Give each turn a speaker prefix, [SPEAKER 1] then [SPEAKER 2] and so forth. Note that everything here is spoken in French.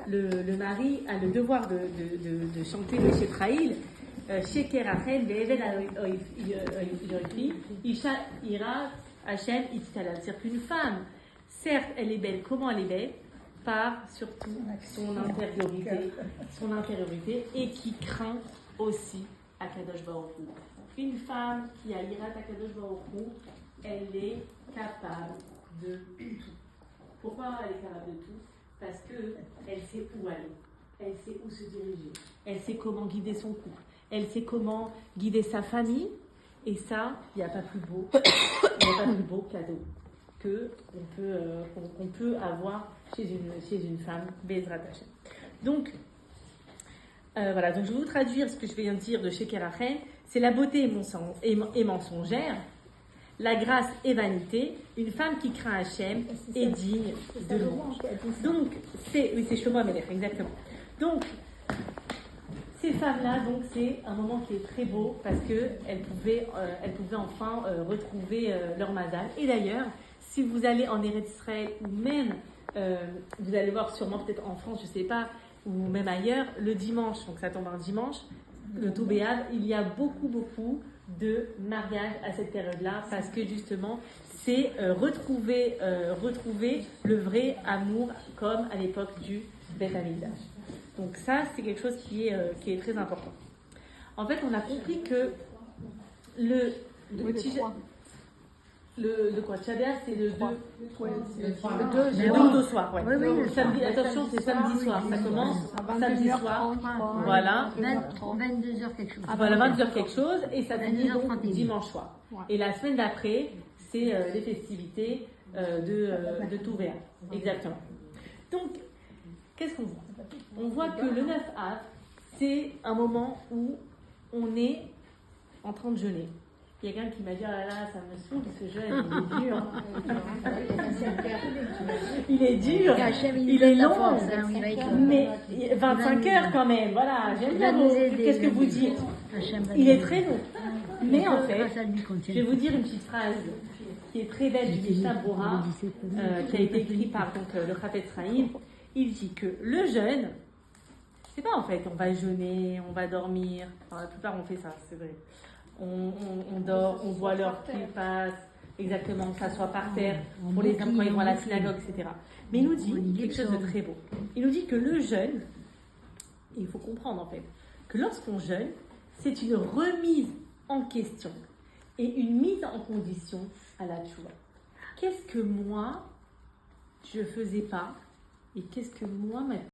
[SPEAKER 1] le mari a le devoir de chanter le Shetraïl, Sheker Rachel, Ve'eved Oifi, Isha Ira Hachem Itzalal. C'est-à-dire qu'une femme, certes, elle est belle. Comment elle est belle? Par surtout son intériorité et qui craint aussi Akadosh Baruch Hu. Une femme qui a Yirat Akadosh Baruch Hu, elle est capable de tout. Pourquoi elle est capable de tout? Parce qu'elle sait où aller, elle sait où se diriger, elle sait comment guider son couple, elle sait comment guider sa famille, et ça, il n'y a pas plus beau, cadeau qu'on peut avoir chez une femme, Bezrat Hashem. Donc, voilà, donc je vais vous traduire ce que je viens de dire de Sheker Rachel. C'est la beauté et mensongère, la grâce et vanité, une femme qui craint Hachem est digne de louange. Donc, c'est Shlomo HaMelech, exactement. Donc, ces femmes-là, donc, c'est un moment qui est très beau parce qu'elles pouvaient enfin retrouver leur mazal. Et d'ailleurs, si vous allez en Eretz Israël ou même, vous allez voir sûrement peut-être en France, je ne sais pas, ou même ailleurs, le dimanche, donc ça tombe un dimanche, le Tou B'Av, il y a beaucoup de mariages à cette période-là parce que justement, c'est retrouver le vrai amour comme à l'époque du Beth Amikdash. Donc ça, c'est quelque chose qui est très important. En fait, on a compris que le quoi, Tchadéa, c'est le 2. Le 2 au soir, ouais. Oui, samedi, attention, c'est samedi soir. Ça commence samedi soir. Voilà.
[SPEAKER 2] 22h quelque chose.
[SPEAKER 1] Ah, voilà, 22h quelque chose. Et ça finit donc dimanche soir. Et la semaine d'après, c'est les festivités de Touvéa. Exactement. Donc, qu'est-ce qu'on voit? On voit que le 9 av, c'est un moment où on est en train de jeûner. Il y a quelqu'un qui m'a dit, oh là là, ça me saoule ce jeûne, il est dur. Il est dur, il est long, mais 25 heures quand même, voilà, j'aime bien qu'est-ce que vous dites. Il est très long. Mais en fait, je vais vous dire une petite phrase qui est très belle du Mishnah Berurah, qui a été écrite par donc, le Chafetz Chaim. Il dit que le jeûne, c'est pas en fait, on va jeûner, on va dormir. Enfin, la plupart on fait ça, c'est vrai. On dort, on voit l'heure qui passe, exactement, on s'assoit par terre pour les hommes quand ils vont à la synagogue, etc. Mais il nous dit quelque chose de très beau. Il nous dit que le jeûne, et il faut comprendre en fait, que lorsqu'on jeûne, c'est une remise en question et une mise en condition à la tchouva. Qu'est-ce que moi, je faisais pas et qu'est-ce que moi maintenant